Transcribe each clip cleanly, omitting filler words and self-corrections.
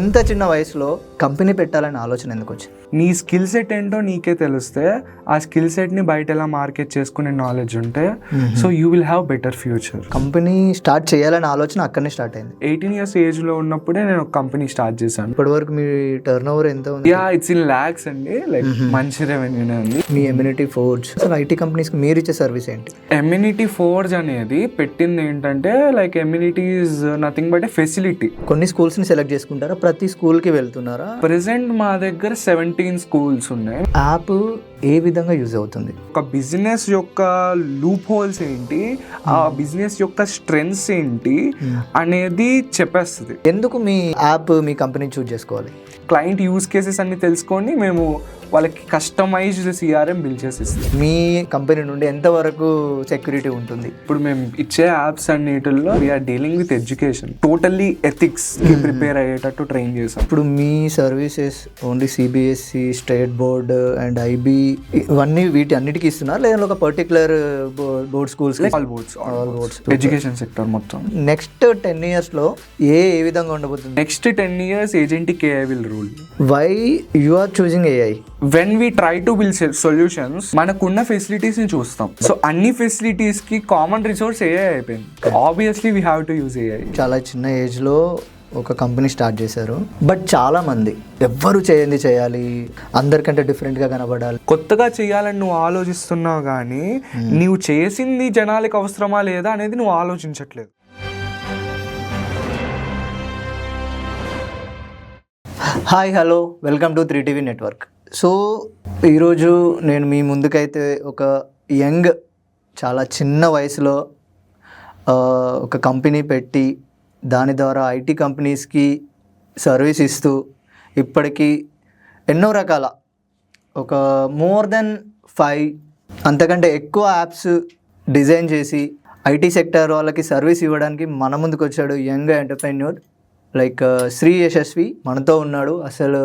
ఇంత చిన్న వయసులో కంపెనీ పెట్టాలనే ఆలోచన ఎందుకు వచ్చింది? నీ స్కిల్ సెట్ ఏంటో నీకే తెలిస్తే ఆ స్కిల్ సెట్ని బయట ఎలా మార్కెట్ చేసుకునే నాలెడ్జ్ ఉంటే so you will have better future. Company start చేయాలనే ఆలోచన అక్కడనే స్టార్ట్ అయింది. 18 years ఏజ్లో ఉన్నప్పుడే నేను ఒక కంపెనీ స్టార్ట్ చేశాను. ఇప్పటి వరకు మీ టర్న్ ఓవర్ ఎంత ఉంది? ఇట్స్ ఇన్ లాక్స్ అండి, లైక్ మంచి రెవెన్యూనే ఉంది. మీ ఎమ్యూనిటీ ఫోర్జ్ అసలు ఐటీ కంపెనీస్కి మీరు ఇచ్చే సర్వీస్ ఏంటి? ఎమ్యూనిటీ ఫోర్జ్ అనేది పెట్టింది ఏంటంటే like Amenity is nothing but a facility. కొన్ని స్కూల్స్ని సెలెక్ట్ చేసుకుంటారా? ప్రతి స్కూల్కి వెళ్తున్నారా? ప్రెసెంట్ మా దగ్గర 17 schools ఉన్నాయి. యాప్ ఏ విధంగా యూజ్ అవుతుంది? ఒక బిజినెస్ యొక్క లూప్ హోల్స్ ఏంటి, ఆ బిజినెస్ యొక్క స్ట్రెంగ్స్ ఏంటి అనేది చెప్పేస్తుంది. ఎందుకు మీ యాప్ మీ కంపెనీ చూజ్ చేసుకోవాలి? క్లయింట్ యూజ్ కేసెస్ అన్ని తెలుసుకొని మేము వాళ్ళకి కస్టమైజ్డ్ సిఆర్ఎం బిల్డ్ చేసి ఇస్తాం. మీ కంపెనీ నుండి ఎంతవరకు సెక్యూరిటీ ఉంటుంది? ఇప్పుడు మేము ఇచ్చే యాప్స్ అన్నిటిలో we are dealing with education, totally ethics prepare అయ్యేటట్టు ట్రైన్ చేసాం. ఇప్పుడు మీ services only CBSE, state board and IB ఇవన్నీ వీటి అన్నిటికీ ఇస్తున్నారు లేదా ఒక particular board schools? All boards education sector మొత్తం. నెక్స్ట్ 10 years లో ఏ విధంగా ఉండబోతుంది? Next 10 years agentic AI will rule. Why you are choosing AI? When we try to build solutions, మనకున్న ఫెసిలిటీస్ ని చూస్తాం. సో అన్ని ఫెసిలిటీస్ కి కామన్ రిసోర్స్ AI అయిపోయింది. Obviously we have to use AI. చాలా చిన్న ఏజ్ లో ఒక కంపెనీ స్టార్ట్ చేశారు, బట్ చాలా మంది ఎవ్వరు చేయాలి, అందరికంటే డిఫరెంట్గా కనబడాలి, కొత్తగా చేయాలని నువ్వు ఆలోచిస్తున్నావు కానీ నువ్వు చేసింది జనాలకి అవసరమా లేదా అనేది నువ్వు ఆలోచించట్లేదు. Hi hello, welcome to 3TV network. So ఈరోజు నేను మీ ముందుకైతే ఒక యంగ్, చాలా చిన్న వయసులో ఒక కంపెనీ పెట్టి దాని ద్వారా ఐటీ కంపెనీస్కి సర్వీస్ ఇస్తూ ఇప్పటికీ ఎన్నో రకాల ఒక మోర్ దెన్ 5 అంతకంటే ఎక్కువ యాప్స్ డిజైన్ చేసి ఐటీ సెక్టర్ వాళ్ళకి సర్వీస్ ఇవ్వడానికి మన ముందుకు వచ్చాడు young entrepreneur like Shri Yashasvi మనతో ఉన్నాడు. అసలు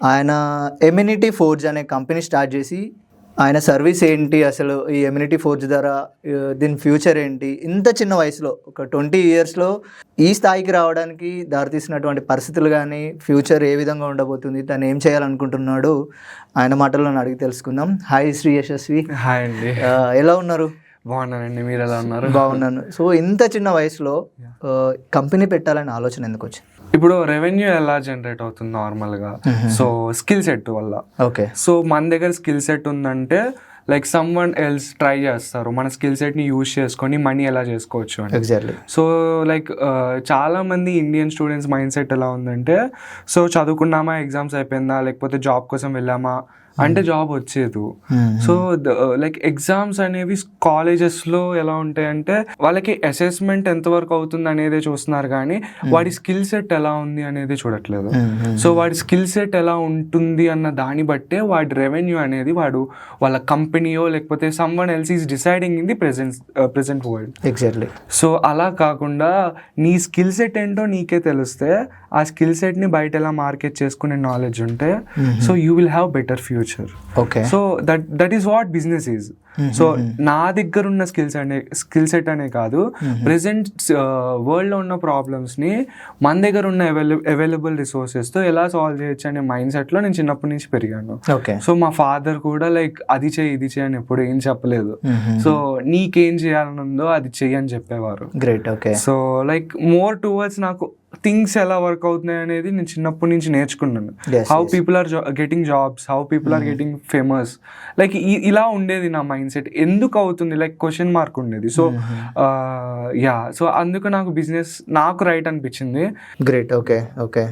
ఆయన ఎమ్యూనిటీ ఫోర్జ్ అనే కంపెనీ స్టార్ట్ చేసి ఆయన సర్వీస్ ఏంటి, అసలు ఈ ఎమ్యూనిటీ ఫోర్జ్ ద్వారా దీని ఫ్యూచర్ ఏంటి, ఇంత చిన్న వయసులో ఒక 20 yearsలో ఈ స్థాయికి రావడానికి దారితీసినటువంటి పరిస్థితులు కానీ ఫ్యూచర్ ఏ విధంగా ఉండబోతుంది, తను ఏం చేయాలనుకుంటున్నాడు, ఆయన మాటల్లో అడిగి తెలుసుకుందాం. హాయ్ శ్రీ యశస్వి. హాయ్ అండి, ఎలా ఉన్నారు? బాగున్నానండి, మీరు ఎలా ఉన్నారు? బాగున్నాను. సో ఇంత చిన్న వయసులో కంపెనీ పెట్టాలనే ఆలోచన ఎందుకు వచ్చింది? ఇప్పుడు రెవెన్యూ ఎలా జనరేట్ అవుతుంది నార్మల్గా, సో స్కిల్ సెట్ వల్ల. ఓకే, సో మన దగ్గర స్కిల్ సెట్ ఉందంటే like some one else try చేస్తారు మన స్కిల్ సెట్ని యూజ్ చేసుకొని మనీ ఎలా చేసుకోవచ్చు అని. ఎగ్జాక్ట్లీ. సో లైక్ చాలా మంది ఇండియన్ స్టూడెంట్స్ మైండ్ సెట్ ఎలా ఉందంటే, సో చదువుకున్నామా, ఎగ్జామ్స్ అయిపోయిందా, లేకపోతే జాబ్ కోసం వెళ్ళామా అంటే జాబ్ వచ్చేది. సో లైక్ ఎగ్జామ్స్ అనేవి కాలేజెస్లో ఎలా ఉంటాయంటే వాళ్ళకి అసెస్మెంట్ ఎంతవరకు అవుతుంది అనేది చూస్తున్నారు కానీ వాడి స్కిల్ సెట్ ఎలా ఉంది అనేది చూడట్లేదు. సో వాడి స్కిల్ సెట్ ఎలా ఉంటుంది అన్న దాన్ని బట్టే వాడి రెవెన్యూ అనేది వాడు వాళ్ళ కంపెనీయో లేకపోతే some one else is deciding in the present world. Exactly. So అలా కాకుండా నీ స్కిల్ సెట్ ఏంటో నీకే తెలిస్తే ఆ స్కిల్ సెట్ని బయట ఎలా మార్కెట్ చేసుకునే నాలెడ్జ్ ఉంటే so you will have better future. Okay. So that is what business is. So నా దగ్గర ఉన్న స్కిల్ సెట్ అనే కాదు, ప్రెసెంట్ వరల్డ్లో ఉన్న ప్రాబ్లమ్స్ని మన దగ్గర ఉన్న అవైలబుల్ రిసోర్సెస్తో ఎలా సాల్వ్ చేయొచ్చు అనే మైండ్ సెట్లో నేను చిన్నప్పటి నుంచి పెరిగాను. ఓకే. సో మా ఫాదర్ కూడా లైక్ అది చేయి ఇది చేయి అని ఎప్పుడు ఏం చెప్పలేదు. సో నీకేం చేయాలని ఉందో అది చెయ్యి అని చెప్పేవారు. Great. Okay. So like more towards నాకు థింగ్స్ ఎలా వర్క్ అవుతున్నాయి అనేది నేను చిన్నప్పటి నుంచి నేర్చుకున్నాను. How people are getting jobs, how people are getting famous, like ఇలా ఉండేది నా మైండ్ సెట్. ఎందుకు అవుతుంది లైక్ క్వశ్చన్ మార్క్ ఉండేది. సో సో అందుకు నాకు బిజినెస్ నాకు రైట్ అనిపించింది. గ్రేట్. ఓకే. ఓకే.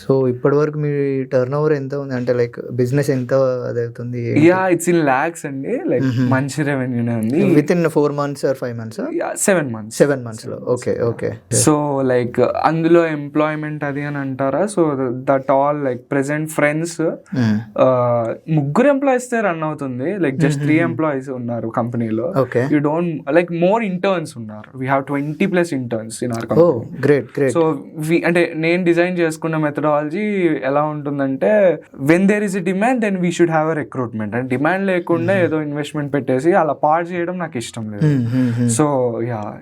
సో ఇప్పటి వరకు మీ టర్న్ ఓవర్ ఎంత ఉంది, అంటే లైక్ బిజినెస్ ఎంత అదవుతుంది? ఇట్స్ ఇన్ లాక్స్ అండి, లైక్ మంచి రెవెన్యూనే ఉంది. Within 4 months or 5 months? 7 months లో. ఓకే. ఓకే. సో లైక్ అందులో ఎంప్లాయ్మెంట్ అది అని అంటారా? So that all like present friends 3 employees run అవుతుంది, లైక్ జస్ట్ 3 employees ఉన్నారు కంపెనీలో. Okay. You don't like more interns ఉన్నారు. We have 20+ interns in our company. Great. Great. So అంటే నేను డిజైన్ చేసుకున్న మెథడాలజీ ఎలా ఉంటుందంటే, when there is a demand then we should have a recruitment. అంటే demand లేకుండా ఏదో ఇన్వెస్ట్మెంట్ పెట్టేసి అలా పాడు చేయడం నాకు ఇష్టం లేదు. సో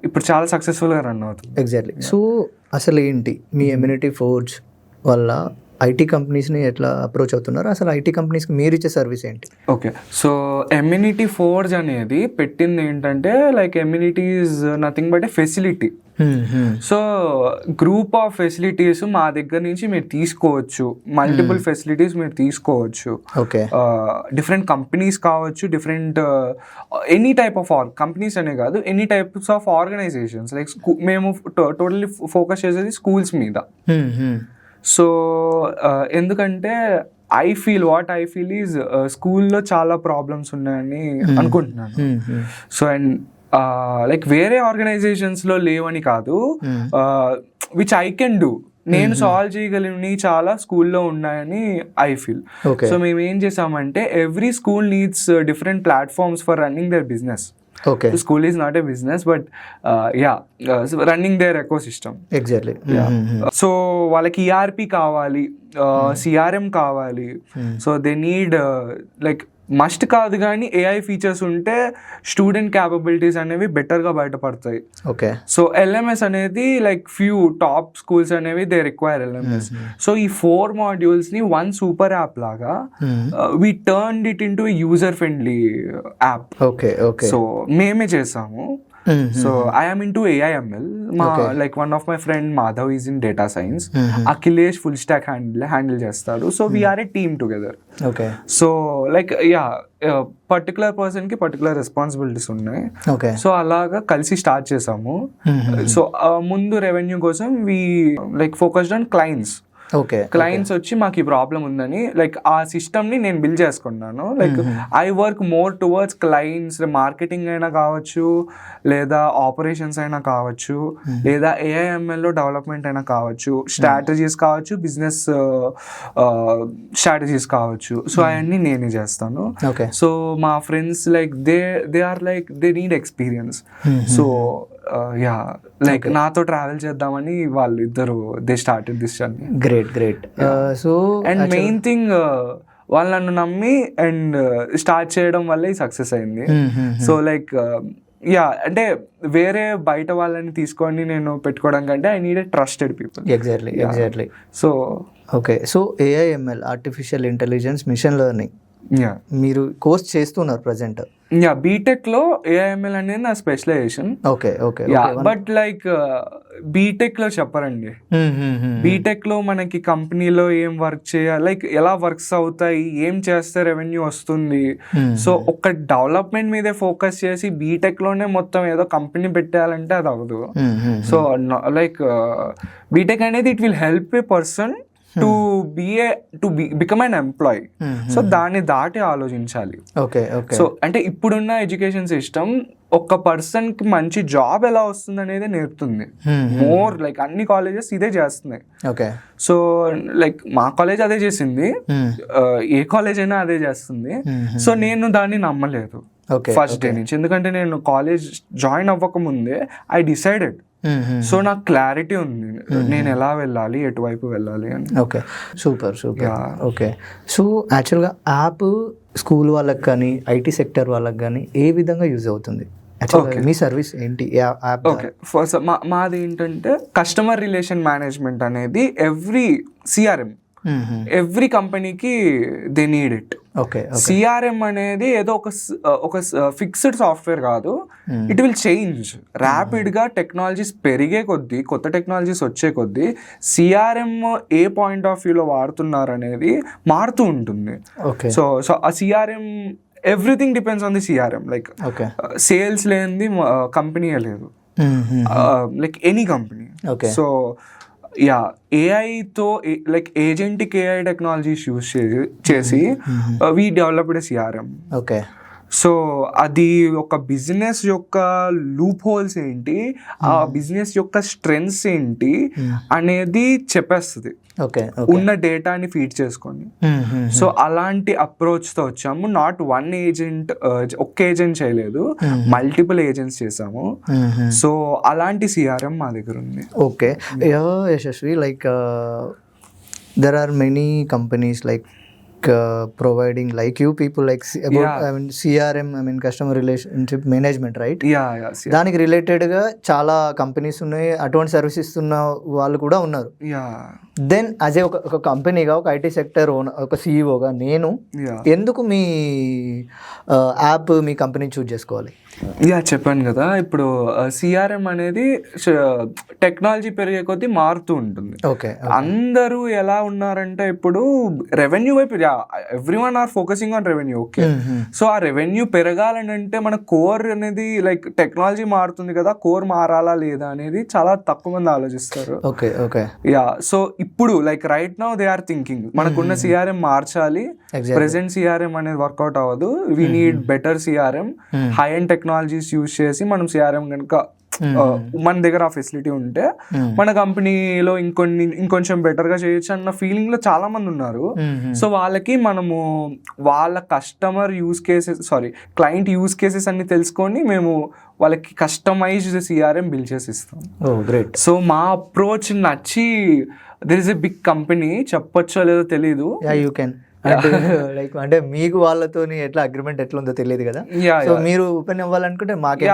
ఇప్పుడు చాలా సక్సెస్ఫుల్ గా రన్ అవుతుంది. ఎగ్జాక్ట్లీ. సో అసలు ఏంటి మీ ఎమ్యూనిటీ ఫోర్జ్ వల్ల ఐటీ కంపెనీస్ని ఎట్లా అప్రోచ్ అవుతున్నారు, అసలు ఐటీ కంపెనీస్కి మీరు ఇచ్చే సర్వీస్ ఏంటి? ఓకే, సో ఎమ్యూనిటీ ఫోర్జ్ అనేది పెట్టింది ఏంటంటే like Amenity is nothing but a facility. So group of facilities మా దగ్గర నుంచి మీరు తీసుకోవచ్చు, మల్టిపుల్ ఫెసిలిటీస్ మీరు తీసుకోవచ్చు. ఓకే, డిఫరెంట్ కంపెనీస్ కావచ్చు, different any type of companies అనే కాదు, any types of organisations. Like మేము టోటల్లీ ఫోకస్ చేసేది స్కూల్స్ మీద. సో ఎందుకంటే ఐ ఫీల్ ఈజ్ స్కూల్లో చాలా ప్రాబ్లమ్స్ ఉన్నాయని అనుకుంటున్నాను. సో అండ్ లైక్ వేరే ఆర్గనైజేషన్స్లో లేవని కాదు, విచ్ ఐ కెన్ డూ, నేను సాల్వ్ చేయగలిగినవి చాలా స్కూల్లో ఉన్నాయని ఐ ఫీల్. సో మేము ఏం చేసామంటే every school needs different platforms for running their business. Okay. So school is not a business, but so running their ecosystem. Exactly. So వాళ్ళకి ERP కావాలి, CRM కావాలి. So they need like must కాదు కానీ AI features ఉంటే student capabilities అనేవి బెటర్గా బయటపడతాయి. Okay, so LMS అనేది లైక్ ఫ్యూ టాప్ స్కూల్స్ అనేవి దే రిక్వైర్ LMS. సో ఈ 4 మాడ్యూల్స్ని వన్ సూపర్ యాప్ లాగా we turned it into user friendly app. Okay okay, so మేమే చేసాము. So I am into AIML. మా like one of my friend Madhav is in data science, Akhilesh full stack handle చేస్తాడు. So we are ఏ team together. Okay, so like particular person కి particular responsibilities ఉన్నాయి. Okay, so అలాగా కలిసి start చేసాము. So ముందు revenue కోసం we like focused on clients. Okay, clients వచ్చి మాకు ఈ ప్రాబ్లం ఉందని లైక్ ఆ సిస్టమ్ ని నేను బిల్డ్ చేసుకున్నాను. Like I work more towards clients, marketing అయినా కావచ్చు, లేదా ఆపరేషన్స్ అయినా కావచ్చు, లేదా AIML లో డెవలప్మెంట్ అయినా కావచ్చు, స్ట్రాటజీస్ కావచ్చు, బిజినెస్ స్ట్రాటజీస్ కావచ్చు. సో అవన్నీ నేనే చేస్తాను. ఓకే, సో మా friends like they are like they need experience. So like నాతో ట్రావెల్ చేద్దామని వాళ్ళు ఇద్దరు they started this journey. Great. So and main thing వాళ్ళు నన్ను నమ్మి అండ్ స్టార్ట్ చేయడం వల్ల సక్సెస్ అయింది. సో లైక్ అంటే వేరే బయట వాళ్ళని తీసుకొని నేను పెట్టుకోవడం కంటే I need a trusted people. Exactly. So okay, so AIML artificial intelligence machine learning మీరు కోర్స్ చేస్తున్నారు ప్రజెంట్? బీటెక్ లో AIML అనేది నా specialisation. Okay, but like BTech లో చెప్పరండి. బీటెక్ లో మనకి కంపెనీలో ఏం వర్క్ చేయాలి, లైక్ ఎలా వర్క్స్ అవుతాయి, ఏం చేస్తే రెవెన్యూ వస్తుంది. సో ఒక డెవలప్మెంట్ మీదే ఫోకస్ చేసి బీటెక్ లోనే మొత్తం ఏదో కంపెనీ పెట్టాలంటే అది అవ్వదు. సో లైక్ బీటెక్ అనేది it will help A person to become an employee. So దాన్ని దాటి ఆలోచించాలి. సో అంటే ఇప్పుడున్న ఎడ్యుకేషన్ సిస్టమ్ ఒక పర్సన్ కి మంచి జాబ్ ఎలా వస్తుంది అనేది నేర్పుతుంది. మోర్ లైక్ అన్ని కాలేజెస్ ఇదే చేస్తున్నాయి. సో లైక్ మా కాలేజ్ అదే చేసింది, ఏ కాలేజ్ అయినా అదే చేస్తుంది. సో నేను దాన్ని నమ్మలేదు ఫస్ట్ డే నుంచి, ఎందుకంటే నేను కాలేజ్ జాయిన్ అవ్వక ముందే ఐ డిసైడెడ్. సో నాకు క్లారిటీ ఉంది నేను ఎలా వెళ్ళాలి, ఎటువైపు వెళ్ళాలి అని. Okay, super. ఓకే, సో యాక్చువల్గా యాప్ స్కూల్ వాళ్ళకి కానీ IT సెక్టర్ వాళ్ళకి కానీ ఏ విధంగా యూజ్ అవుతుంది? మీ సర్వీస్ ఏంటి యాప్? ఓకే, ఫస్ట్ మాది ఏంటంటే కస్టమర్ రిలేషన్ మేనేజ్మెంట్ అనేది ఎవ్రీ CRM ఎవ్రీ కంపెనీకి దే నీడ్ ఇట్. CRM అనేది ఏదో ఒక ఫిక్స్డ్ సాఫ్ట్వేర్ కాదు, ఇట్ విల్ చేంజ్ ర్యాపిడ్ గా. టెక్నాలజీస్ పెరిగే కొద్దీ, కొత్త టెక్నాలజీస్ వచ్చే కొద్దీ CRM ఏ పాయింట్ ఆఫ్ వ్యూలో వాడుతున్నారు అనేది మారుతూ ఉంటుంది. సో ఆ CRM everything depends on the CRM. Like sales లేనిది కంపెనీయే లేదు, లైక్ ఎనీ కంపెనీ. సో ఏఐతో like agentic AI technologies use చేసి we developed CRM. Okay, so అది ఒక బిజినెస్ యొక్క లూప్ హోల్స్ ఏంటి, ఆ బిజినెస్ యొక్క స్ట్రెంగ్స్ ఏంటి అనేది చెప్పేస్తుంది ఉన్న డేటాని ఫీడ్ చేసుకొని. సో అలాంటి అప్రోచ్ తో వచ్చాము. నాట్ వన్ ఏజెంట్, ఒక్క ఏజెంట్ చేయలేదు, మల్టిపుల్ ఏజెంట్స్ చేసాము. సో అలాంటి CRM మా దగ్గర ఉంది. Okay, Yashasvi, like there are many companies like providing like you people like CRM, customer relationship management, right? దానికి రిలేటెడ్గా చాలా కంపెనీస్ ఉన్నాయి, అటువంటి సర్వీస్ ఇస్తున్న వాళ్ళు కూడా ఉన్నారు. దెన్ యాజ్ ఏ ఒక కంపెనీగా, ఒక IT సెక్టర్ ఓనర్, ఒక CEOగా నేను ఎందుకు మీ యాప్, మీ కంపెనీ చూజ్ చేసుకోవాలి? చెప్పాను కదా, ఇప్పుడు CRM అనేది టెక్నాలజీ పెరిగే కొద్దీ మారుతూ ఉంటుంది. ఓకే, అందరూ ఎలా ఉన్నారంటే ఇప్పుడు రెవెన్యూ వైపు, everyone are focusing on revenue. Okay, so ఆ రెవెన్యూ పెరగాలని అంటే మన కోర్ అనేది లైక్ టెక్నాలజీ మారుతుంది కదా, కోర్ మారాలా లేదా అనేది చాలా తక్కువ మంది ఆలోచిస్తారు. ఓకే ఓకే సో ఇప్పుడు like right now they are thinking మనకున్న CRM మార్చాలి, ప్రెసెంట్ CRM అనేది వర్కౌట్ అవ్వదు, we need better CRM, high end technologies use చేసి మనం CRM కనుక మన దగ్గర ఆ ఫెసిలిటీ ఉంటే మన కంపెనీలో ఇంకొంచెం బెటర్ గా చేయొచ్చు అన్న ఫీలింగ్ లో చాలా మంది ఉన్నారు. సో వాళ్ళకి మనము వాళ్ళ customer use cases, client use cases అన్ని తెలుసుకొని మేము వాళ్ళకి కస్టమైజ్డ్ CRM బిల్డ్ చేసి ఇస్తాం. గ్రేట్. సో మా అప్రోచ్ నచ్చి, there is a big company, చెప్పొచ్చో లేదో తెలీదు, యూ కెన్ లైక్ అంటే మీకు వాళ్ళతో ఎట్లా అగ్రిమెంట్ ఎట్లా ఉందో తెలియదు కదా, సో మీరు ఓపెన్ అవ్వాలనుకుంటే మాకే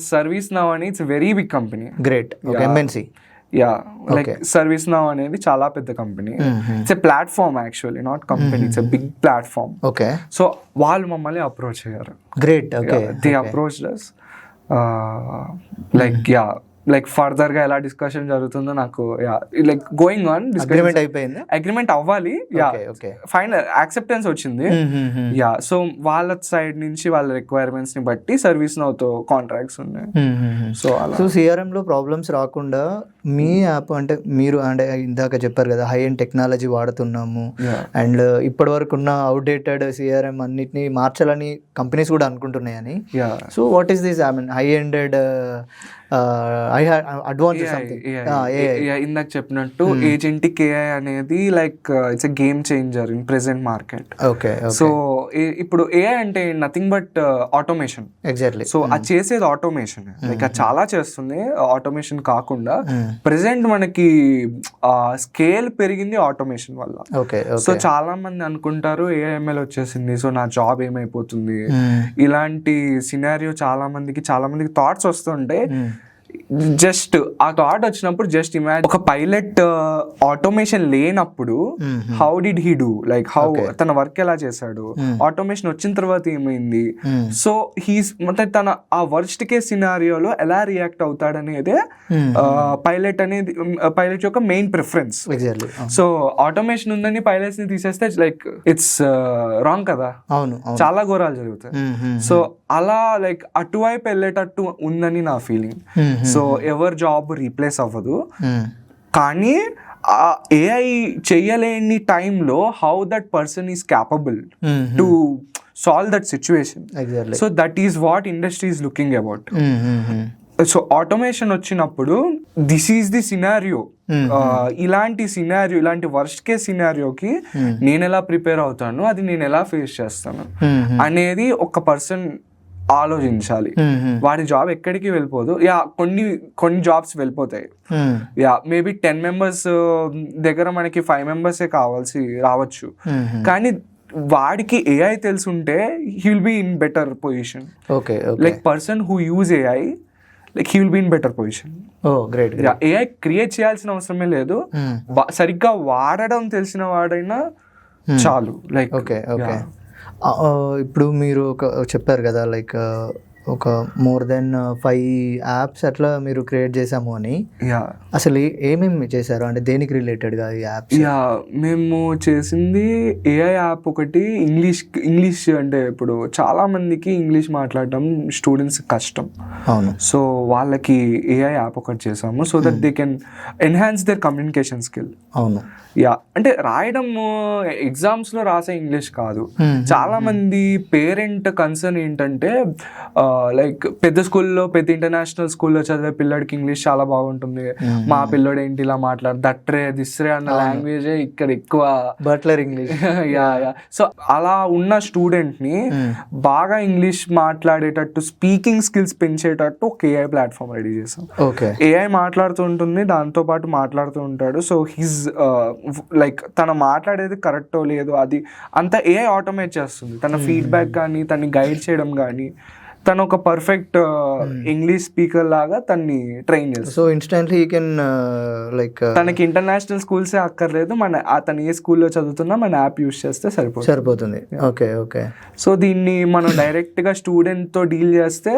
సర్వీస్ నౌ అని it's very big company. Great. MNC. Like ServiceNow అనేది చాలా పెద్ద company. It's a platform actually, not company, it's a big platform. Okay, so వాళ్ళు మమ్మల్ని అప్రోచ్ అయ్యారు. Great. Okay, they approached us. Like further గా ఎలా discussion జరుగుతుందో నాకు లైక్ గోయింగ్ ఆన్. అగ్రిమెంట్ అయిపోయింది, అగ్రిమెంట్ అవ్వాలి, ఫైనల్ యాక్సెప్టెన్స్ వచ్చింది. సో వాళ్ళ సైడ్ నుంచి వాళ్ళ రిక్వైర్మెంట్స్ ని బట్టి సర్వీస్ నౌతో కాంట్రాక్ట్స్ ఉన్నాయి. సో CRM లో ప్రాబ్లమ్స్ రాకుండా మీ యాప్, అంటే మీరు అంటే ఇందాక చెప్పారు కదా హై అండ్ టెక్నాలజీ వాడుతున్నాము అండ్ ఇప్పటి వరకు ఉన్న అవుట్డేటెడ్ CRM అన్నిటిని మార్చాలని కంపెనీస్ కూడా అనుకుంటున్నాయని. So what is this high ended ఇందాక చెప్పినట్టు ఏజెంటిక్ AI అనేది like it's a game changer in present market. Okay, so ఇప్పుడు AI అంటే nothing but automation. Exactly. So అది చేసేది ఆటోమేషన్, లైక్ అది చాలా చేస్తుంది. ఆటోమేషన్ కాకుండా ప్రెసెంట్ మనకి స్కేల్ పెరిగింది ఆటోమేషన్ వల్ల. ఓకే, సో చాలా మంది అనుకుంటారు AML వచ్చేసింది, సో నా జాబ్ ఏమైపోతుంది, ఇలాంటి సినారియో చాలా మందికి థాట్స్ వస్తుంటే, జస్ట్ ఆ థాట్ వచ్చినప్పుడు జస్ట్ ఇమాజిన్ ఒక పైలట్ ఆటోమేషన్ లేనప్పుడు how did he do, like how తన వర్క్ ఎలా చేశాడు, ఆటోమేషన్ వచ్చిన తర్వాత ఏమైంది, సో అంటే తన ఆ వర్స్ట్ కేస్ సినారియోలో ఎలా రియాక్ట్ అవుతాడనేదే పైలట్ యొక్క మెయిన్ ప్రిఫరెన్స్. సో ఆటోమేషన్ ఉందని పైలట్స్ ని తీసేస్తే లైక్ ఇట్స్ రాంగ్ కదా, చాలా ఘోరాలు జరుగుతాయి. సో అలా లైక్ అటువైపు వెళ్ళేటట్టు ఉందని నా ఫీలింగ్. సో ఎవరి జాబ్ రీప్లేస్ అవ్వదు, కానీ AI చెయ్యలేని టైంలో how that person is capable to solve that situation. So that is what industry is looking about. So automation వచ్చినప్పుడు దిస్ ఈస్ ది సినారియో, ఇలాంటి వర్స్ట్ కేస్ సినారియోకి నేను ఎలా ప్రిపేర్ అవుతాను, అది నేను ఎలా ఫేస్ చేస్తాను అనేది ఒక పర్సన్ ఆలోచించాలి. వాడి జాబ్ ఎక్కడికి వెళ్ళిపోదు. కొన్ని జాబ్స్ వెళ్ళిపోతాయి. మేబీ 10 members దగ్గర మనకి 5 members రావచ్చు, కానీ వాడికి AI తెలుసుంటే he will be in better position. Like person who use AI, like he will be in better position. AI create చేయాల్సిన అవసరమే లేదు, సరిగ్గా వాడడం తెలిసిన వాడైనా చాలు. లైక్ ఇప్పుడు మీరు చెప్పారు కదా లైక్ ఒక మోర్ దెన్ 5 యాప్స్ అట్లా మీరు క్రియేట్ చేసాము అని. అసలు ఏమేమి చేశారు, అంటే దేనికి రిలేటెడ్గా ఈ యాప్స్? మేము చేసింది AI యాప్ ఒకటి. ఇంగ్లీష్ అంటే ఇప్పుడు చాలా మందికి ఇంగ్లీష్ మాట్లాడటం స్టూడెంట్స్ కష్టం. అవును. సో వాళ్ళకి AI యాప్ ఒకటి చేసాము, so that they can enhance their communication skill. అవును. అంటే రాయడం ఎగ్జామ్స్ లో రాసే ఇంగ్లీష్ కాదు. చాలా మంది పేరెంట్ కన్సర్న్ ఏంటంటే లైక్ పెద్ద స్కూల్లో పెద్ద ఇంటర్నేషనల్ స్కూల్లో చదివే పిల్లడికి ఇంగ్లీష్ చాలా బాగుంటుంది, మా పిల్లడు ఏంటి ఇలా మాట్లాడు దట్రే దిస్రే అన్న లాంగ్వేజ్ ఇక్కడ ఎక్కువ butler English. Yeah yeah so అలా ఉన్న స్టూడెంట్ ని బాగా ఇంగ్లీష్ మాట్లాడేటట్టు స్పీకింగ్ స్కిల్స్ పెంచేటట్టు ఒక ఏఐ ప్లాట్ఫామ్ రెడీ చేసాం. ఓకే, ఏఐ మాట్లాడుతూ ఉంటుంది, దాంతో పాటు మాట్లాడుతూ ఉంటాడు. సో హిజ్ లైక్ తను మాట్లాడేది కరెక్టో లేదో అది అంతా ఏఐ ఆటోమేట్ చేస్తుంది. తన ఫీడ్బ్యాక్ కానీ తన్ని గైడ్ చేయడం కానీ తను ఒక పర్ఫెక్ట్ ఇంగ్లీష్ స్పీకర్ లాగా తన్ని ట్రైన్ చేస్తుంది. So instantly you can like తనకి ఇంటర్నేషనల్ స్కూల్సే అక్కర్లేదు, మన అతను ఏ స్కూల్లో చదువుతున్నా మన యాప్ యూస్ చేస్తే సరిపోతుంది. Okay okay. సో దీన్ని మనం డైరెక్ట్గా స్టూడెంట్తో డీల్ చేస్తే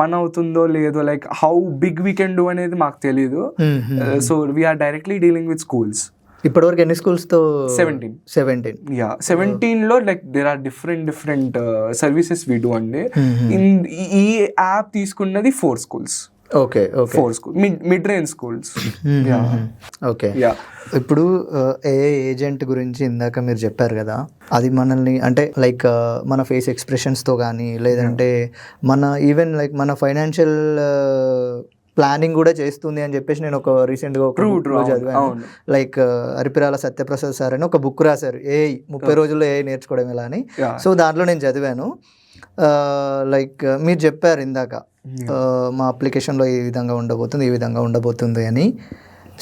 పని అవుతుందో లేదో, like how big we can do అనేది మాకు తెలీదు. So we are directly dealing with schools. ఇప్పటివరకు ఎన్ని స్కూల్స్ తో? 17. యా 17లో like there are different services we do అండి. ఈ యాప్ తీసుకున్నది 4 schools. Okay okay, 4 schools mid range schools. Okay. ఇప్పుడు ఏఐ ఏజెంట్ గురించి ఇందాక మీరు చెప్పారు కదా, అది మనల్ని అంటే లైక్ మన ఫేస్ ఎక్స్ప్రెషన్స్తో కానీ లేదంటే మన ఈవెన్ లైక్ మన ఫైనాన్షియల్ ప్లానింగ్ కూడా చేస్తుంది అని చెప్పేసి నేను ఒక రీసెంట్గా ఒక చదివాను. లైక్ అరిపిరాల సత్యప్రసాద్ సార్ అని ఒక బుక్ రాశారు, ఏఐ 30 రోజుల్లో ఏఐ నేర్చుకోవడం ఎలా అని. సో దాంట్లో నేను చదివాను. లైక్ మీరు చెప్పారు ఇందాక మా అప్లికేషన్లో ఈ విధంగా ఉండబోతుంది అని.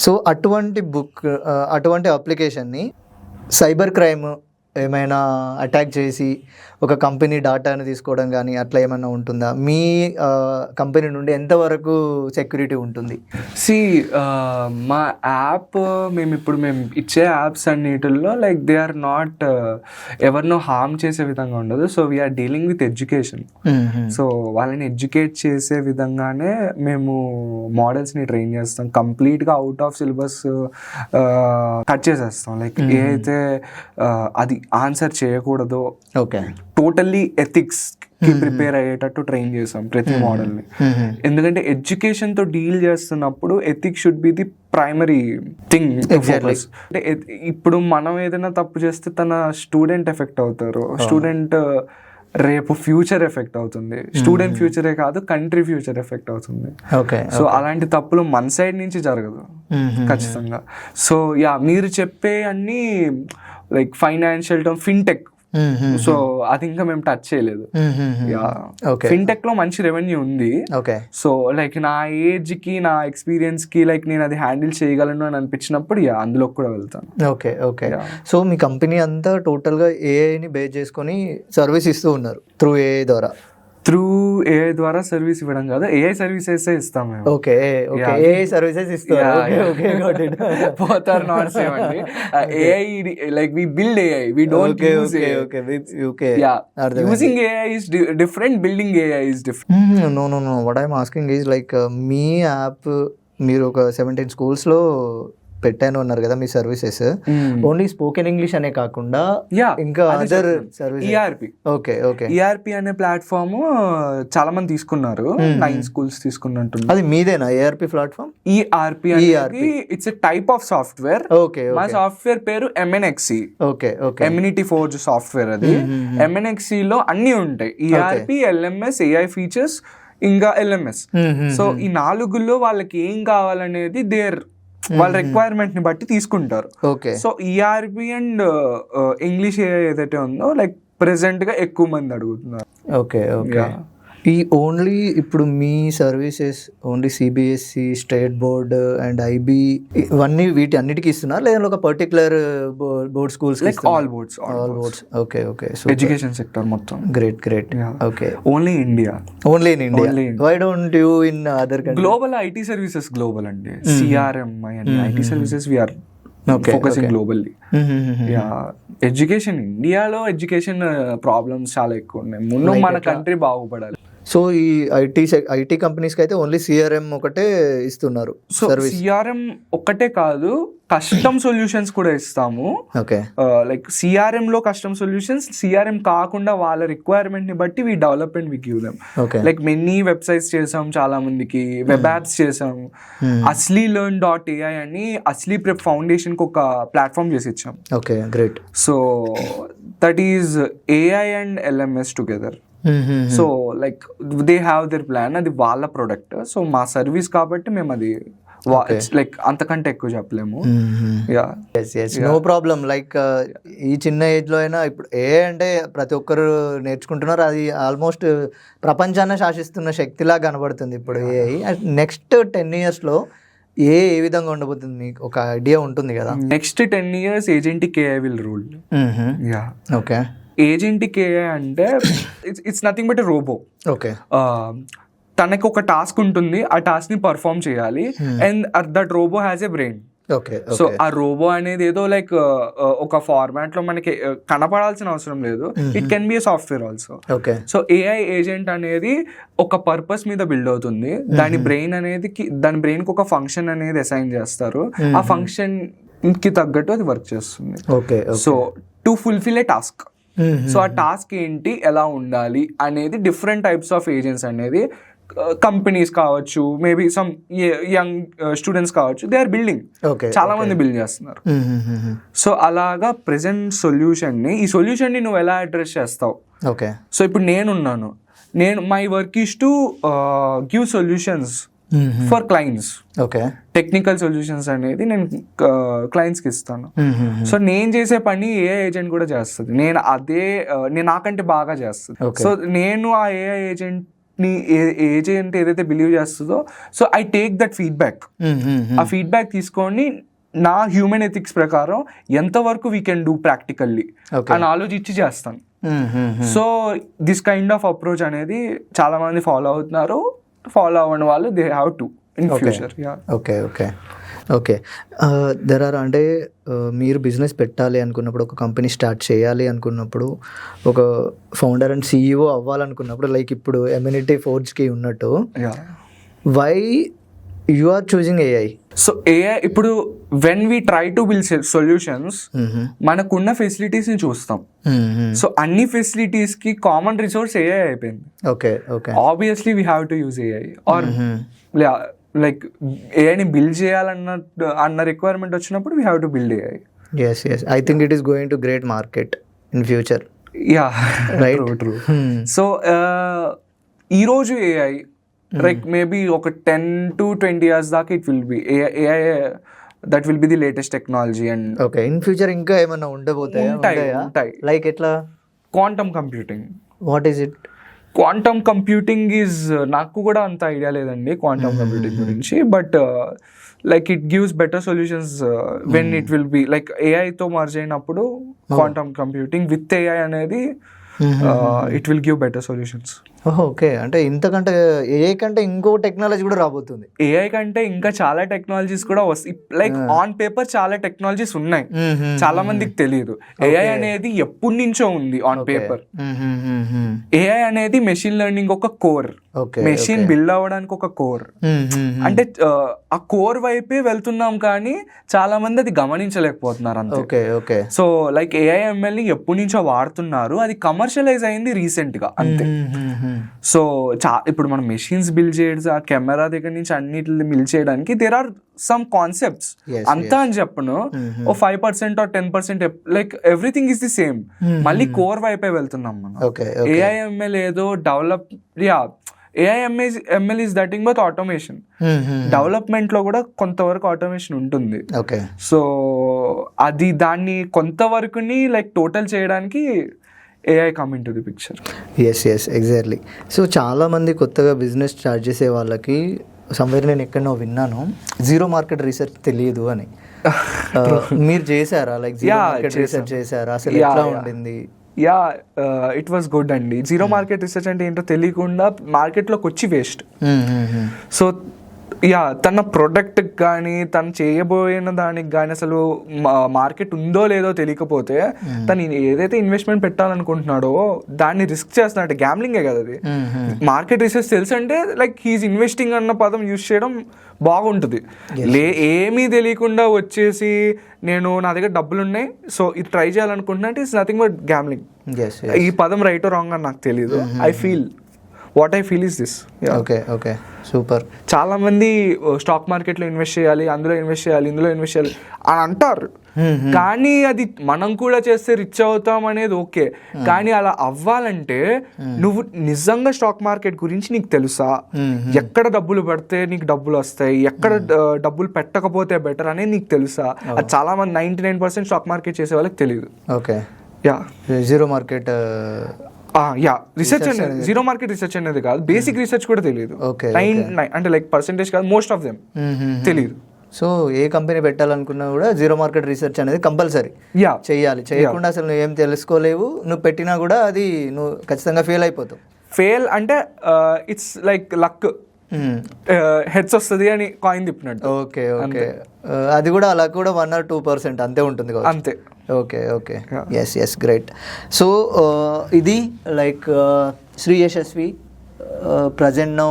సో అటువంటి బుక్ అటువంటి అప్లికేషన్ని సైబర్ క్రైమ్ ఏమైనా అటాక్ చేసి ఒక కంపెనీ డాటాను తీసుకోవడం కానీ అట్లా ఏమైనా ఉంటుందా? మీ కంపెనీ నుండి ఎంతవరకు సెక్యూరిటీ ఉంటుంది? మా యాప్ మేము ఇచ్చే యాప్స్ అన్నిటిల్లో లైక్ దే ఆర్ నాట్ ఎవరినో హార్మ్ చేసే విధంగా ఉండదు. So we are dealing with education. So వాళ్ళని ఎడ్యుకేట్ చేసే విధంగానే మేము మోడల్స్ని ట్రైన్ చేస్తాం. కంప్లీట్గా అవుట్ ఆఫ్ సిలబస్ కట్ చేసేస్తాం. లైక్ ఏ అయితే అది ఆన్సర్ చేయకూడదో, ఓకే, టోటల్లీ ఎథిక్స్ కి ప్రిపేర్ అయ్యేటట్టు ట్రైన్ చేసాం ప్రతి మోడల్ని. ఎందుకంటే ఎడ్యుకేషన్ తో డీల్ చేస్తున్నప్పుడు ethics should be the primary thing. అంటే ఇప్పుడు మనం ఏదైనా తప్పు చేస్తే తన స్టూడెంట్ ఎఫెక్ట్ అవుతారు, స్టూడెంట్ రేపు ఫ్యూచర్ ఎఫెక్ట్ అవుతుంది, స్టూడెంట్ ఫ్యూచరే కాదు కంట్రీ ఫ్యూచర్ ఎఫెక్ట్ అవుతుంది. సో అలాంటి తప్పులు మన సైడ్ నుంచి జరగదు ఖచ్చితంగా. సో యా మీరు చెప్పే అన్ని like financial term fintech, so అది ఇంకా మేము టచ్ చేయలేదు. ఫిన్టెక్ లో మంచి రెవెన్యూ ఉంది. సో లైక్ నా ఏజ్ కి నా ఎక్స్పీరియన్స్ కి లైక్ నేను అది హ్యాండిల్ చేయగలను అని అనిపించినప్పుడు అందులో కూడా వెళ్తాను. Okay okay. సో మీ కంపెనీ అంతా టోటల్ గా ఏఐని బేస్ చేసుకొని సర్వీస్ ఇస్తూ ఉన్నారు త్రూ ఏఐ ద్వారా? త్రూ ఏఐ ద్వారా సర్వీస్ ఇవ్వడం కాదు, ఏఐ సర్వీసెస్ ఇస్తాం మేము. ఓకే ఓకే, ఏఐ సర్వీసెస్ ఇస్తారు. బోత్ ఆర్ నాట్ సేమ్ అండి. AI like we build AI, we don't use AI. Okay, using AI is different, building AI is different. No what I'm asking is like మీ app మీరు ఒక 17 schools లో పెట్టాను అన్నారు కదా మీ services, only spoken English అనే కాకుండా ఇంకా other service? ERP. Okay okay. ERP అనే ప్లాట్ఫామ్ చాలా మంది తీసుకున్నారు, 9 schools తీసుకున్నట్టు. అది మీదేనా ARP platform? ERP it's a type of software. Okay. మా సాఫ్ట్వేర్ పేరు MNXE. Okay okay. ఎమ్యూనిటీ forge software అది. MNXE లో అన్ని ఉంటాయి, ఈఆర్పి, LMS, AI ఫీచర్స్, ఇంకా LMS. సో ఈ 4లో వాళ్ళకి ఏం కావాలనేది వాళ్ళ రిక్వైర్మెంట్ ని బట్టి తీసుకుంటారు. సో ఈఆర్పి అండ్ ఇంగ్లీష్ ఏదైతే ఉందో లైక్ ప్రెసెంట్ గా ఎక్కువ మంది అడుగుతున్నారు. Okay okay. ఈ ఓన్లీ ఇప్పుడు మీ services only CBSE, state board and IB ఇవన్నీ వీటి అన్నిటికీ ఇస్తున్నారు లేదా ఒక particular board schools? Like all boards. Okay okay. So education sector మొత్తం. Great. Okay. Only in India. Why don't you in other countries? Global IT services global అండి. CRM and IT services we are focusing globally. Education ఇండియాలో education problems చాలా ఎక్కువ ఉన్నాయి. ముందు మన country బాగుపడాలి. So ఈ ఐటీ కంపెనీస్కి అయితే ఓన్లీ సిఆర్ఎం ఒకటే ఇస్తున్నారు. సో సిఆర్ఎం ఒక్కటే కాదు, కస్టమ్ సొల్యూషన్స్ కూడా ఇస్తాము. ఓకే. లైక్ సిఆర్ఎం లో కస్టమ్ సొల్యూషన్స్, సిఆర్ఎం కాకుండా వాళ్ళ రిక్వైర్మెంట్ ని బట్టి we develop and we give them. Like many websites చేసాం, చాలా మందికి వెబ్ యాప్స్ చేసాం. అస్లీ learn.ai అని అస్లీ ప్రెప్ ఫౌండేషన్ కి ఒక ప్లాట్ఫామ్ చేసి ఇచ్చాం. Okay, great. So that is AI and LMS together. So like they have their plan, అది వాళ్ళ ప్రొడక్ట్. సో మా సర్వీస్ కాబట్టి మేము అది లైక్ అంతకంటే ఎక్కువ చెప్పలేము. No problem. లైక్ ఈ చిన్న ఏజ్ లో అయినా ఇప్పుడు అంటే ప్రతి ఒక్కరు నేర్చుకుంటున్నారు. అది ఆల్మోస్ట్ ప్రపంచాన్ని శాసిస్తున్న శక్తిలా కనబడుతుంది ఇప్పుడు ఏఐ. నెక్స్ట్ 10 years లో ఏ విధంగా ఉండబోతుంది మీకు ఒక ఐడియా ఉంటుంది కదా? Next 10 years agentic AI will rule. Okay. Agentic AI అంటే it's nothing but a robo. Okay. తనకి ఒక టాస్క్ ఉంటుంది, ఆ టాస్క్ ని పర్ఫామ్ చేయాలి, and that robo has a brain. Okay. So ఆ రోబో అనేది ఏదో లైక్ ఒక ఫార్మాట్ లో మనకి కనపడాల్సిన అవసరం లేదు. It can be a software also. Okay. So AI agent అనేది ఒక పర్పస్ మీద బిల్డ్ అవుతుంది. దాని బ్రెయిన్ కి ఒక ఫంక్షన్ అనేది అసైన్ చేస్తారు. ఆ ఫంక్షన్ కి తగ్గట్టు అది వర్క్ చేస్తుంది. Okay. So to fulfil A task. So ఆ టాస్క్ ఏంటి, ఎలా ఉండాలి అనేది డిఫరెంట్ టైప్స్ ఆఫ్ ఏజెంట్స్ అనేది కంపెనీస్ కావచ్చు, మేబీ సమ్ యంగ్ స్టూడెంట్స్ కావచ్చు, దే ఆర్ బిల్డింగ్. చాలా మంది బిల్డ్ చేస్తున్నారు. సో అలాగా ప్రెసెంట్ ఈ సొల్యూషన్ ని నువ్వు ఎలా అడ్రస్ చేస్తావు? ఓకే. సో ఇప్పుడు నేను my work is to give solutions for clients. Okay. Technical solutions అనేది నేను క్లయింట్స్కి ఇస్తాను. సో నేను చేసే పని ఏఐ ఏజెంట్ కూడా చేస్తుంది. నేను నాకంటే బాగా చేస్తుంది. సో నేను ఆ ఏఐ ఏజెంట్ ఏదైతే బిలీవ్ చేస్తుందో, so I take that feedback. ఆ ఫీడ్బ్యాక్ తీసుకొని నా హ్యూమన్ ఎథిక్స్ ప్రకారం ఎంతవరకు వీ కెన్ డూ ప్రాక్టికల్లీ అని ఆలోచించి చేస్తాను. So this kind of approach అనేది చాలా మంది ఫాలో అవుతున్నారు. ఫాలో అవ్వని వాళ్ళు they have to in future. Okay. Okay. Okay. There are అంటే మీరు బిజినెస్ పెట్టాలి అనుకున్నప్పుడు, ఒక కంపెనీ స్టార్ట్ చేయాలి అనుకున్నప్పుడు, ఒక ఫౌండర్ అండ్ CEO అవ్వాలనుకున్నప్పుడు, లైక్ ఇప్పుడు ఎమ్యూనిటీ ఫోర్జ్కి ఉన్నట్టు, why you are choosing AI? So AI ఇప్పుడు when we try to build solutions, మనకున్న ఫెసిలిటీస్ ని చూస్తాం. సో అన్ని ఫెసిలిటీస్ కి కామన్ రిసోర్స్ ఏఐ అయిపోయింది. Okay. Okay. Obviously we have to use AI. Or like ఏఐని బిల్డ్ చేయాలన్న రిక్వైర్మెంట్ వచ్చినప్పుడు we have to build AI. yes I think it is going to great market in future. right. True. So ఈ రోజు AI like maybe ఒక 10 to 20 years దాకా it will be AI that will be the latest technology. And okay, in future ఇంకా ఏమైనా ఉండబోతాయి? Like ఎట్లా? Quantum computing. What is it? Quantum computing is, నాకు కూడా అంత ఐడియా లేదండి క్వాంటమ్ కంప్యూటింగ్ గురించి, but like it gives better solutions when it will be like ఏఐతో మర్జ్ అయినప్పుడు క్వాంటమ్ కంప్యూటింగ్ విత్ ఏఐ అనేది it will give better solutions. Okay. అంటే ఇంతకంటే ఏఐ కంటే ఇంకో టెక్నాలజీ కూడా రాబోతుంది. ఏఐ కంటే ఇంకా చాలా టెక్నాలజీస్ కూడా వస్తాయి. లైక్ ఆన్ పేపర్ చాలా టెక్నాలజీస్ ఉన్నాయి, చాలా మందికి తెలియదు. ఏఐ అనేది ఎప్పటి నుంచో ఉంది ఆన్ పేపర్. ఏఐ అనేది మెషిన్ లెర్నింగ్ ఒక కోర్. మెషిన్ బిల్డ్ అవ్వడానికి ఒక కోర్. అంటే ఆ కోర్ వైపే వెళ్తున్నాం కానీ చాలా మంది అది గమనించలేకపోతున్నారు అంతే. సో లైక్ ఏఐఎంఎల్ ని ఎప్పటి నుంచో వాడుతున్నారు, అది కమర్షియలైజ్ అయింది రీసెంట్ గా అంతే. సో ఇప్పుడు మనం మెషిన్స్ బిల్డ్ చేయడం, ఆ కెమెరా దగ్గర నుంచి అన్నిటిని బిల్డ్ చేయడానికి దేర్ ఆర్ సమ్ కాన్సెప్ట్స్. అంతా అని చెప్పను, ఓ 5% or 10% like everything is the same. మళ్ళీ కోర్ వైపే వెళ్తున్నాం మనం. ఏఐఎంఎల్ ఏదో develop, AIML is nothing but automation. Development లో కూడా కొంతవరకు ఆటోమేషన్ ఉంటుంది. సో అది దాన్ని కొంతవరకుని లైక్ టోటల్ చేయడానికి AI come in to the picture. Yes exactly. So చాలామంది కొత్తగా బిజినెస్ స్టార్ట్ చేసే వాళ్ళకి సమ్వేర్ నేను ఎక్కడో విన్నాను, జీరో మార్కెట్ రీసెర్చ్ తెలియదు అని. మీరు చేశారా? లైక్ జీరో మార్కెట్ రీసెర్చ్ చేశారా? అసలు ఎట్లా ఉండింది? ఇట్ వాస్ గుడ్ అండి. జీరో మార్కెట్ రీసెర్చ్ అంటే ఏంటో తెలియకుండా మార్కెట్లోకి వచ్చి వేస్ట్. సో తన ప్రొడక్ట్ కానీ తను చేయబోయిన దానికి కానీ అసలు మార్కెట్ ఉందో లేదో తెలియకపోతే తను ఏదైతే ఇన్వెస్ట్మెంట్ పెట్టాలనుకుంటున్నాడో దాన్ని రిస్క్ చేస్తున్నాడు. గ్యామ్లింగే కదా అది. మార్కెట్ రీసెర్చ్ తెలుసు అంటే లైక్ హీఈస్ ఇన్వెస్టింగ్ అన్న పదం యూజ్ చేయడం బాగుంటుంది. ఏమీ తెలియకుండా వచ్చేసి నా దగ్గర డబ్బులు ఉన్నాయి సో ఇది ట్రై చేయాలనుకుంటున్నా అంటే ఇట్స్ నథింగ్ బట్ గ్యామ్లింగ్. ఈ పదం రైట్ రాంగ్ అని నాకు తెలియదు. I feel what I feel is this. Okay okay super. చాలా మంది స్టాక్ మార్కెట్లో ఇన్వెస్ట్ చేయాలి, అందులో ఇన్వెస్ట్ చేయాలి, ఇందులో ఇన్వెస్ట్ చేయాలి అని అంటారు. కానీ అది మనం కూడా చేస్తే రిచ్ అవుతాం అనేది ఓకే, కానీ అలా అవ్వాలంటే నువ్వు నిజంగా స్టాక్ మార్కెట్ గురించి నీకు తెలుసా, ఎక్కడ డబ్బులు పెడితే నీకు డబ్బులు వస్తాయి, ఎక్కడ డబ్బులు పెట్టకపోతే బెటర్ అనేది నీకు తెలుసా. అది చాలా మంది 99% స్టాక్ మార్కెట్ చేసే వాళ్ళకి తెలియదు. Okay yeah zero market research అనేది, జీరో మార్కెట్ రీసెర్చ్ అనేది కాదు, బేసిక్ రీసెర్చ్ కూడా తెలియదు. అంటే లైక్ పర్సెంటేజ్ కాదు, మోస్ట్ ఆఫ్ దెమ్ తెలియదు. సో ఏ కంపెనీ పెట్టాలనుకున్నా కూడా జీరో మార్కెట్ రీసెర్చ్ అనేది కంపల్సరీ చేయాలి. చేయకుండా అసలు నువ్వు ఏం తెలుసుకోలేవు, నువ్వు పెట్టినా కూడా అది నువ్వు ఖచ్చితంగా ఫెయిల్ అయిపోతావు. ఫెయిల్ అంటే ఇట్స్ లైక్ లక్, హెడ్స్ వస్తుంది అని కాయిన్ తిప్పినట్టు. ఓకే ఓకే అది కూడా అలా కూడా 1 or 2% అంతే ఉంటుంది కదా. అంతే. Okay okay yes great. So ఇది like Shri Yashasvi present now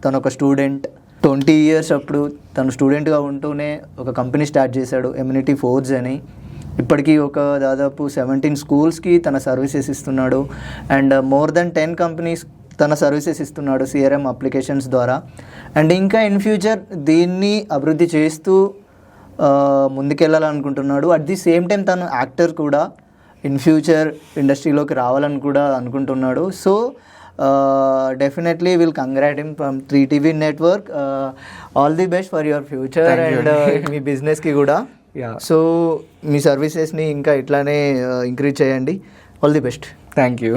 తను ఒక స్టూడెంట్, 20 years అప్పుడు తను స్టూడెంట్గా ఉంటూనే ఒక కంపెనీ స్టార్ట్ చేశాడు, ఎమ్యూనిటీ ఫోర్జ్ అని. ఇప్పటికీ ఒక దాదాపు 17 schools-కి తన సర్వీసెస్ ఇస్తున్నాడు అండ్ మోర్ దెన్ 10 companies తన సర్వీసెస్ ఇస్తున్నాడు CRM అప్లికేషన్స్ ద్వారా. అండ్ ఇంకా ఇన్ ఫ్యూచర్ దీన్ని అభివృద్ధి చేస్తూ ముందుకెళ్ళాలనుకుంటున్నాడు. అట్ ది సేమ్ టైం తను యాక్టర్ కూడా, ఇన్ ఫ్యూచర్ ఇండస్ట్రీలోకి రావాలని కూడా అనుకుంటున్నాడు. So definitely will congrat him from 3TV network. All the best for your future and మీ బిజినెస్కి కూడా. సో మీ సర్వీసెస్ని ఇంకా ఇట్లానే ఇంక్రీజ్ చేయండి. All the best. Thank you.